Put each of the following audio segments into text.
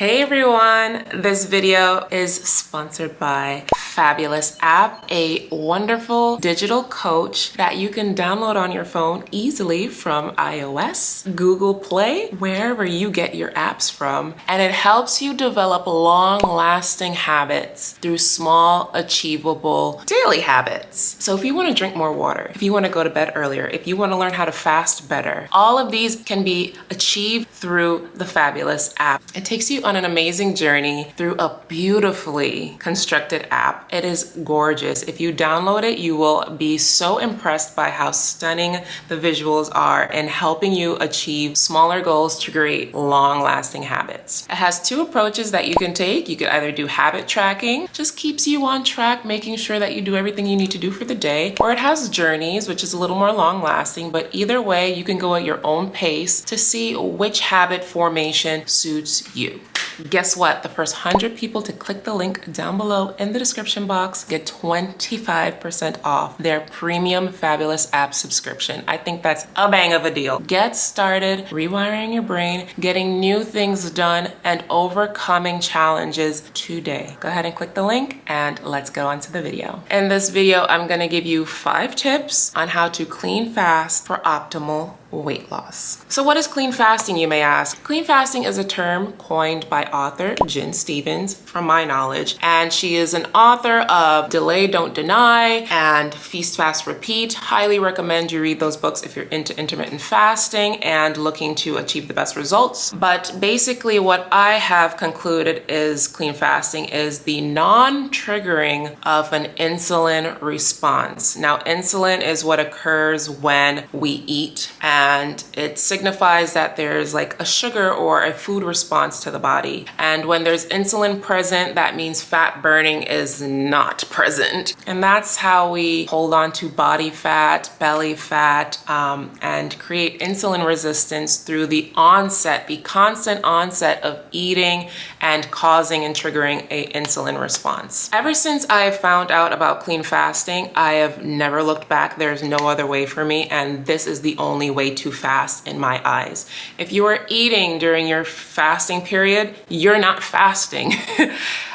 Hey everyone, this video is sponsored by Fabulous app, a wonderful digital coach that you can download on your phone easily from iOS, Google Play, wherever you get your apps from. And it helps you develop long-lasting habits through small, achievable daily habits. So if you want to drink more water, if you want to go to bed earlier, if you want to learn how to fast better, all of these can be achieved through the Fabulous app. It takes you on an amazing journey through a beautifully constructed app. It is gorgeous. If you download it, you will be so impressed by how stunning the visuals are in helping you achieve smaller goals to create long-lasting habits. It has two approaches that you can take. You could either do habit tracking, just keeps you on track, making sure that you do everything you need to do for the day, or it has journeys, which is a little more long-lasting, but either way, you can go at your own pace to see which habit formation suits you. Guess what? The first 100 people to click the link down below in the description box get 25% off their premium Fabulous app subscription. I think that's a bang of a deal. Get started rewiring your brain, getting new things done, and overcoming challenges today. Go ahead and click the link and let's go on to the video. In this video, I'm gonna give you 5 tips on how to clean fast for optimal weight loss. So what is clean fasting, you may ask? Clean fasting is a term coined by author Jen Stevens, from my knowledge, and she is an author of Delay, Don't Deny and Feast, Fast, Repeat. Highly recommend you read those books if you're into intermittent fasting and looking to achieve the best results. But basically what I have concluded is clean fasting is the non-triggering of an insulin response. Now, insulin is what occurs when we eat, and it signifies that there's like a sugar or a food response to the body. And when there's insulin present, that means fat burning is not present. And that's how we hold on to body fat, belly fat, and create insulin resistance through the constant onset of eating and causing and triggering a insulin response. Ever since I found out about clean fasting, I have never looked back. There's no other way for me, and this is the only way to fast in my eyes. If you are eating during your fasting period, you're not fasting.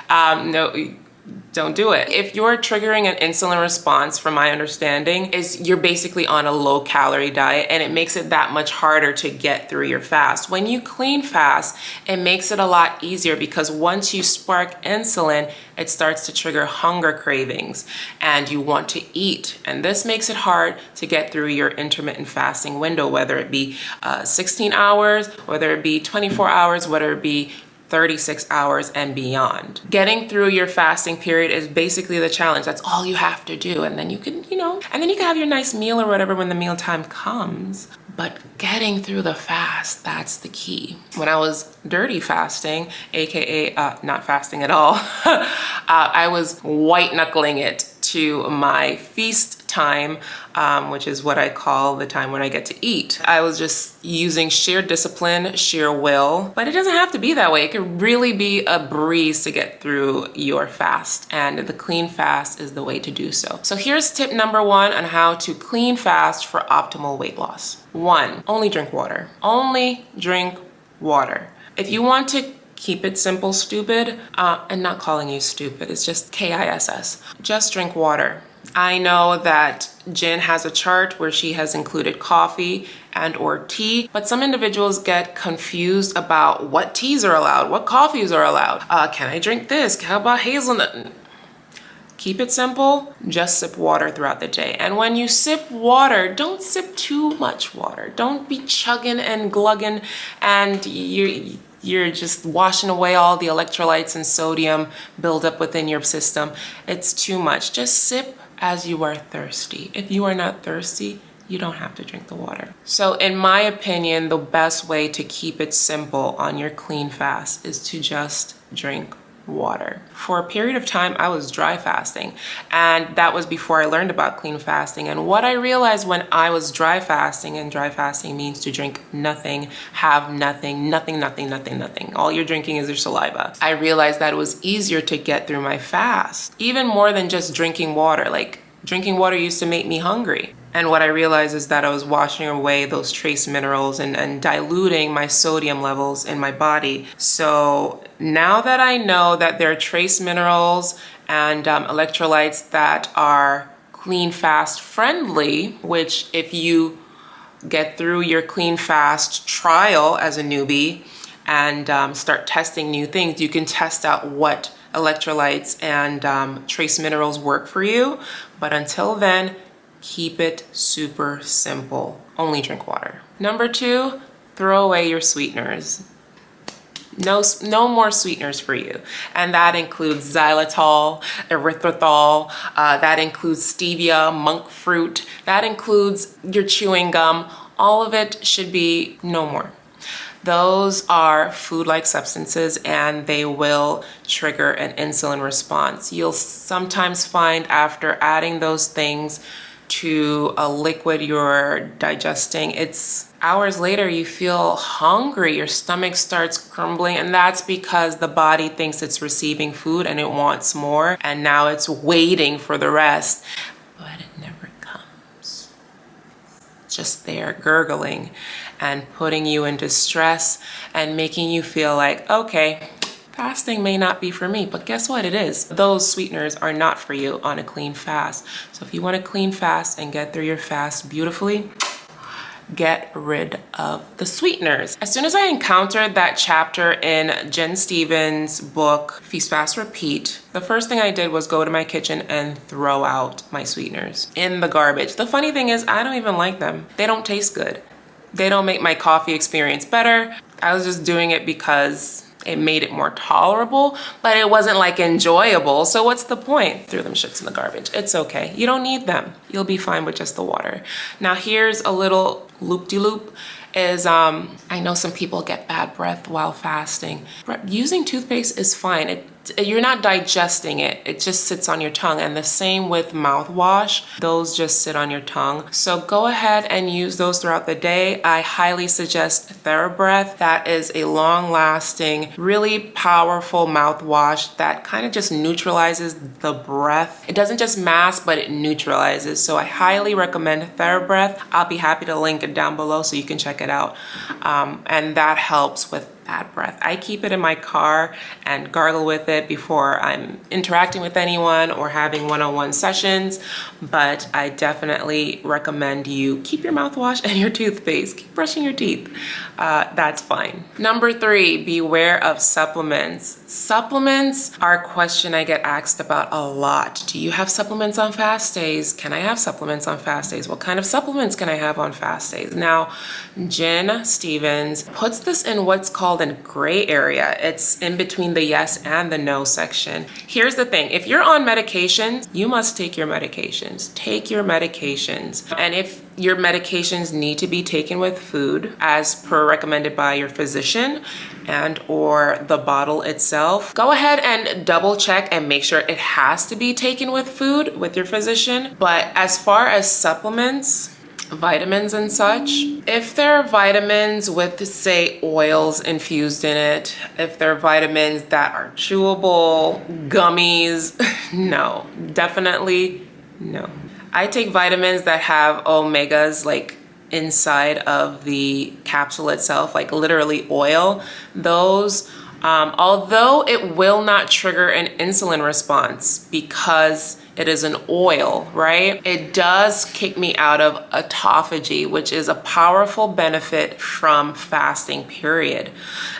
No, don't do it. If you're triggering an insulin response, from my understanding, is you're basically on a low calorie diet, and it makes it that much harder to get through your fast. When you clean fast, it makes it a lot easier because once you spark insulin, it starts to trigger hunger cravings and you want to eat. And this makes it hard to get through your intermittent fasting window, whether it be 16 hours, whether it be 24 hours, whether it be 36 hours and beyond. Getting through your fasting period is basically the challenge. That's all you have to do. And then you can, and then you can have your nice meal or whatever when the meal time comes. But getting through the fast, that's the key. When I was dirty fasting, AKA not fasting at all, I was white knuckling it to my feast time, which is what I call the time when I get to eat. I was just using sheer discipline, sheer will, but it doesn't have to be that way. It could really be a breeze to get through your fast, and the clean fast is the way to do so. So here's tip number 1 on how to clean fast for optimal weight loss. 1, only drink water. Only drink water. If you want to keep it simple, stupid, and not calling you stupid, it's just KISS. Just drink water. I know that Jen has a chart where she has included coffee and or tea, but some individuals get confused about what teas are allowed, what coffees are allowed. Can I drink this? How about hazelnut? Keep it simple, just sip water throughout the day. And when you sip water, don't sip too much water. Don't be chugging and glugging and you're just washing away all the electrolytes and sodium buildup within your system. It's too much. Just sip as you are thirsty. If you are not thirsty, you don't have to drink the water. So in my opinion, the best way to keep it simple on your clean fast is to just drink water. For a period of time, I was dry fasting, and that was before I learned about clean fasting. And what I realized when I was dry fasting, and dry fasting means to drink nothing, have nothing, nothing. All you're drinking is your saliva. I realized that it was easier to get through my fast, even more than just drinking water. Like, drinking water used to make me hungry. And what I realized is that I was washing away those trace minerals and diluting my sodium levels in my body. So now that I know that there are trace minerals and electrolytes that are clean fast friendly, which if you get through your clean fast trial as a newbie and start testing new things, you can test out what electrolytes and trace minerals work for you. But until then, keep it super simple. Only drink water. Number 2, throw away your sweeteners. No more sweeteners for you. And that includes xylitol, erythritol, that includes stevia, monk fruit, that includes your chewing gum. All of it should be no more. Those are food-like substances and they will trigger an insulin response. You'll sometimes find after adding those things to a liquid you're digesting, it's hours later you feel hungry, your stomach starts crumbling, and that's because the body thinks it's receiving food and it wants more, and now it's waiting for the rest, but it never comes. It's just there gurgling and putting you into stress and making you feel like, okay, fasting may not be for me, but guess what? It is. Those sweeteners are not for you on a clean fast. So if you want to clean fast and get through your fast beautifully, get rid of the sweeteners. As soon as I encountered that chapter in Jen Stevens' book, Feast, Fast, Repeat, the first thing I did was go to my kitchen and throw out my sweeteners in the garbage. The funny thing is, I don't even like them. They don't taste good. They don't make my coffee experience better. I was just doing it because it made it more tolerable, but it wasn't like enjoyable. So what's the point? Threw them shits in the garbage. It's okay. You don't need them. You'll be fine with just the water. Now here's a little loop-de-loop is, I know some people get bad breath while fasting. Using toothpaste is fine. You're not digesting it. It just sits on your tongue. And the same with mouthwash. Those just sit on your tongue. So go ahead and use those throughout the day. I highly suggest TheraBreath. That is a long-lasting, really powerful mouthwash that kind of just neutralizes the breath. It doesn't just mask, but it neutralizes. So I highly recommend TheraBreath. I'll be happy to link it down below so you can check it out. And that helps with bad breath. I keep it in my car and gargle with it before I'm interacting with anyone or having one-on-one sessions, but I definitely recommend you keep your mouthwash and your toothpaste. Keep brushing your teeth. That's fine. Number 3, beware of supplements. Supplements are a question I get asked about a lot. Do you have supplements on fast days? Can I have supplements on fast days? What kind of supplements can I have on fast days? Now, Jen Stevens puts this in what's called a gray area. It's in between the yes and the no section. Here's the thing. If you're on medications, you must take your medications. Take your medications. And if your medications need to be taken with food as per recommended by your physician and or the bottle itself, go ahead and double check and make sure it has to be taken with food with your physician. But as far as supplements, vitamins and such, if there are vitamins with, say, oils infused in it, if there are vitamins that are chewable, gummies, no, definitely no. I take vitamins that have omegas like inside of the capsule itself, like literally oil. Those, although it will not trigger an insulin response because it is an oil, right? It does kick me out of autophagy, which is a powerful benefit from fasting, period.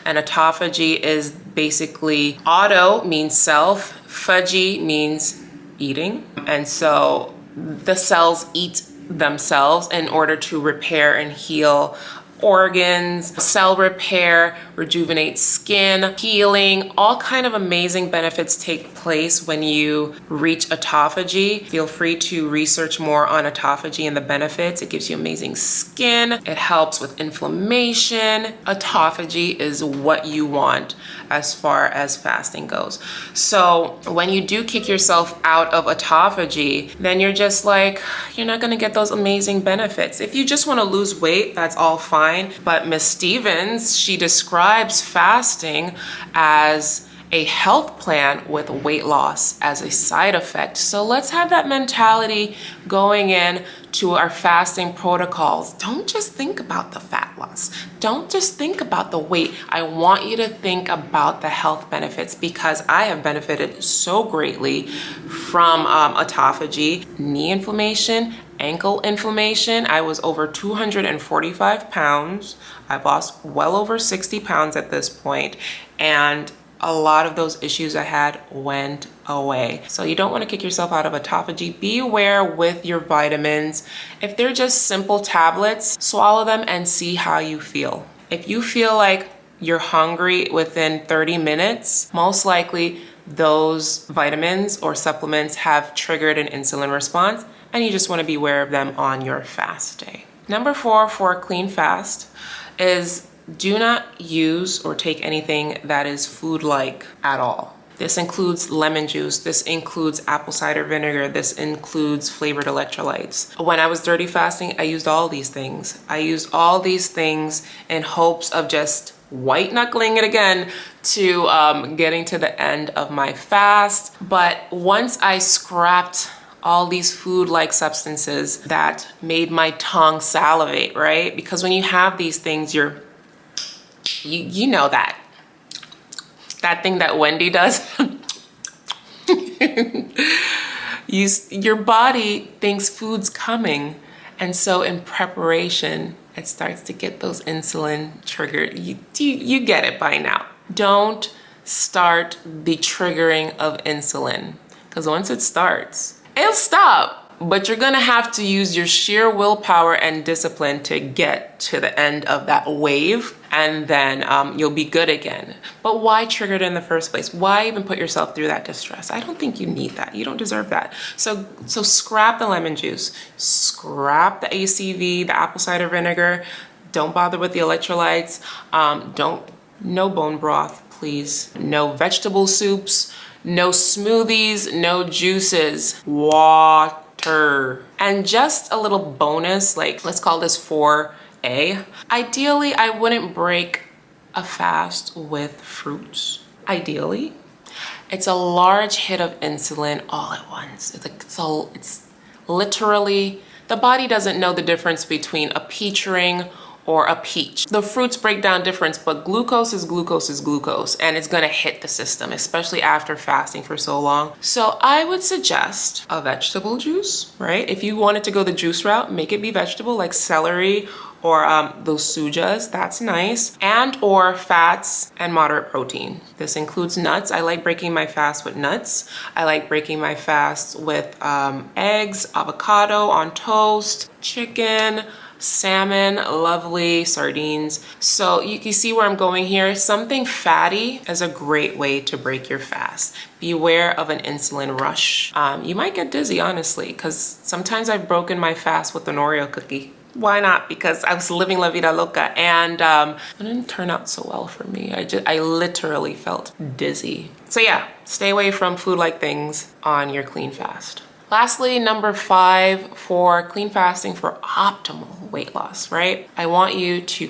And autophagy is basically, auto means self, phagy means eating. And so the cells eat themselves in order to repair and heal organs, cell repair, rejuvenate skin, healing, all kind of amazing benefits take place when you reach autophagy. Feel free to research more on autophagy and the benefits. It gives you amazing skin. It helps with inflammation. Autophagy is what you want as far as fasting goes. So when you do kick yourself out of autophagy, then you're just like, you're not gonna get those amazing benefits. If you just wanna lose weight, that's all fine. But Miss Stevens, she describes fasting as a health plan with weight loss as a side effect. So let's have that mentality going in to our fasting protocols. Don't just think about the fat loss. Don't just think about the weight. I want you to think about the health benefits, because I have benefited so greatly from autophagy, knee inflammation, ankle inflammation. I was over 245 pounds. I've lost well over 60 pounds at this point, and a lot of those issues I had went away. So you don't want to kick yourself out of autophagy. Be aware with your vitamins. If they're just simple tablets, swallow them and see how you feel. If you feel like you're hungry within 30 minutes, most likely those vitamins or supplements have triggered an insulin response, and you just want to be aware of them on your fast day. Number 4 for a clean fast is do not use or take anything that is food-like at all. This includes lemon juice, this includes apple cider vinegar, this includes flavored electrolytes. When I was dirty fasting, I used all these things. I used all these things in hopes of just white knuckling it again to getting to the end of my fast. But once I scrapped all these food-like substances that made my tongue salivate, right? Because when you have these things, you know that thing that Wendy does. Your body thinks food's coming, and so in preparation it starts to get those insulin triggered. You get it by now. Don't start the triggering of insulin, because once it starts, it'll stop. But you're gonna have to use your sheer willpower and discipline to get to the end of that wave, and then you'll be good again. But why trigger it in the first place? Why even put yourself through that distress? I don't think you need that. You don't deserve that. So scrap the lemon juice, scrap the ACV, the apple cider vinegar. Don't bother with the electrolytes. No bone broth, please. No vegetable soups, no smoothies, no juices, water. And just a little bonus, like let's call this 4A. Ideally, I wouldn't break a fast with fruits. Ideally, it's a large hit of insulin all at once. It's literally, the body doesn't know the difference between a peach ring or a peach. The fruits break down difference, but glucose is glucose is glucose, and it's gonna hit the system, especially after fasting for so long. So I would suggest a vegetable juice, right? If you wanted to go the juice route, make it be vegetable, like celery or those sujas, that's nice. And or fats and moderate protein. This includes nuts. I like breaking my fast with nuts. I like breaking my fast with eggs, avocado on toast, chicken, salmon, lovely, sardines. So you can see where I'm going here. Something fatty is a great way to break your fast. Beware of an insulin rush. You might get dizzy, honestly, because sometimes I've broken my fast with an Oreo cookie. Why not? Because I was living la vida loca, and it didn't turn out so well for me. I literally felt dizzy. So yeah, stay away from food-like things on your clean fast. Lastly, number 5 for clean fasting for optimal weight loss, right? I want you to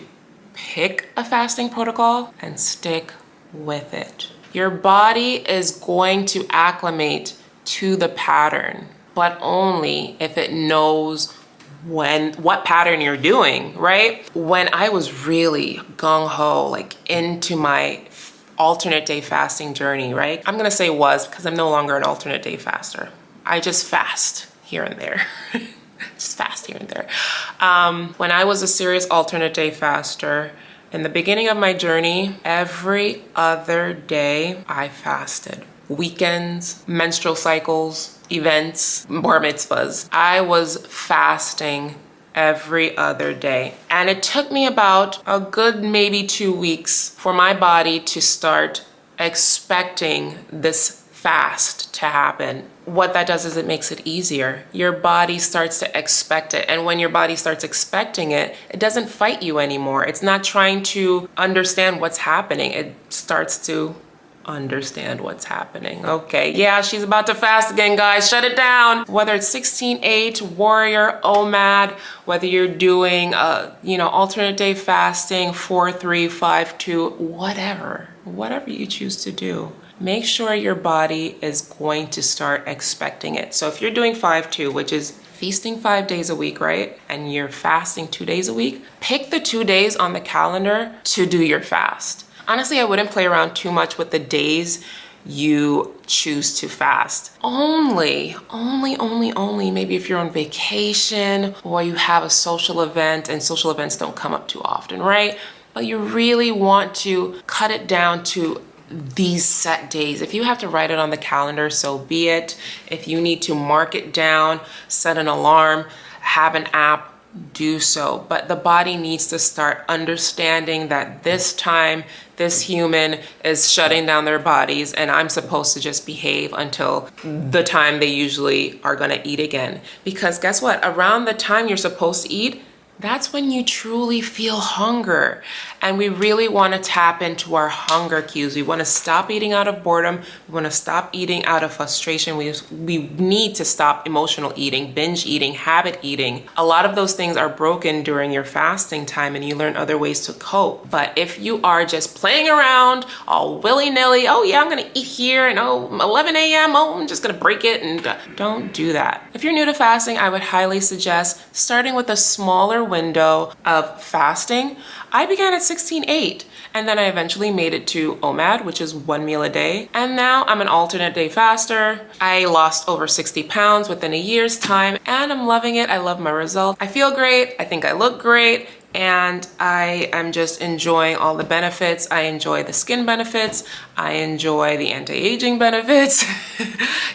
pick a fasting protocol and stick with it. Your body is going to acclimate to the pattern, but only if it knows what pattern you're doing, right? When I was really gung-ho, like into my alternate day fasting journey, right? I'm gonna say was, because I'm no longer an alternate day faster. I just fast here and there. Just fast here and there. When I was a serious alternate day faster, in the beginning of my journey, every other day I fasted. Weekends, menstrual cycles, events, bar mitzvahs. I was fasting every other day. And it took me about a good maybe 2 weeks for my body to start expecting this fast to happen. What that does is it makes it easier. Your body starts to expect it. And when your body starts expecting it, it doesn't fight you anymore. It's not trying to understand what's happening. It starts to understand what's happening. Okay, yeah, she's about to fast again, guys. Shut it down. Whether it's 16/8, warrior, OMAD, whether you're doing alternate day fasting, 4-3, 5-2, whatever. whatever you choose to do. Make sure your body is going to start expecting it. So if you're doing 5-2, which is feasting 5 days a week, right? And you're fasting 2 days a week, pick the 2 days on the calendar to do your fast. Honestly, I wouldn't play around too much with the days you choose to fast. Only maybe if you're on vacation or you have a social event, and social events don't come up too often, right? But you really want to cut it down to these set days. If you have to write it on the calendar, so be it. If you need to mark it down, set an alarm, have an app, do so. But the body needs to start understanding that this time, this human is shutting down their bodies and I'm supposed to just behave until the time they usually are gonna eat again. Because guess what? Around the time you're supposed to eat, that's when you truly feel hunger. And we really want to tap into our hunger cues. We want to stop eating out of boredom. We want to stop eating out of frustration. We need to stop emotional eating, binge eating, habit eating. A lot of those things are broken during your fasting time and you learn other ways to cope. But if you are just playing around all willy-nilly, oh yeah, I'm going to eat here and 11 a.m., I'm just going to break it, and don't do that. If you're new to fasting, I would highly suggest starting with a smaller window of fasting. I began at 16:8 and then I eventually made it to OMAD, which is 1 meal a day. And now I'm an alternate day faster. I lost over 60 pounds within a year's time and I'm loving it. I love my results. I feel great. I think I look great. And I am just enjoying all the benefits. I enjoy the skin benefits. I enjoy the anti-aging benefits. You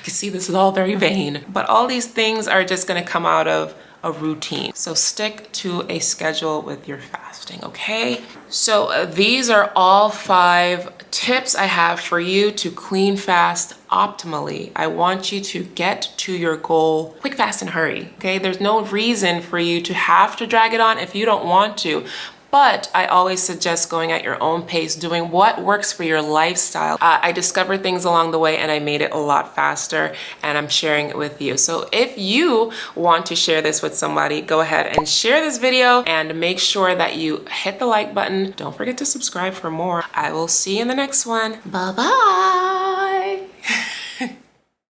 can see this is all very vain, but all these things are just gonna come out of a routine. So stick to a schedule with your fasting, okay? So these are all 5 tips I have for you to clean fast optimally. I want you to get to your goal quick, fast, and hurry, okay? There's no reason for you to have to drag it on if you don't want to. But I always suggest going at your own pace, doing what works for your lifestyle. I discovered things along the way and I made it a lot faster and I'm sharing it with you. So if you want to share this with somebody, go ahead and share this video and make sure that you hit the like button. Don't forget to subscribe for more. I will see you in the next one. Bye-bye.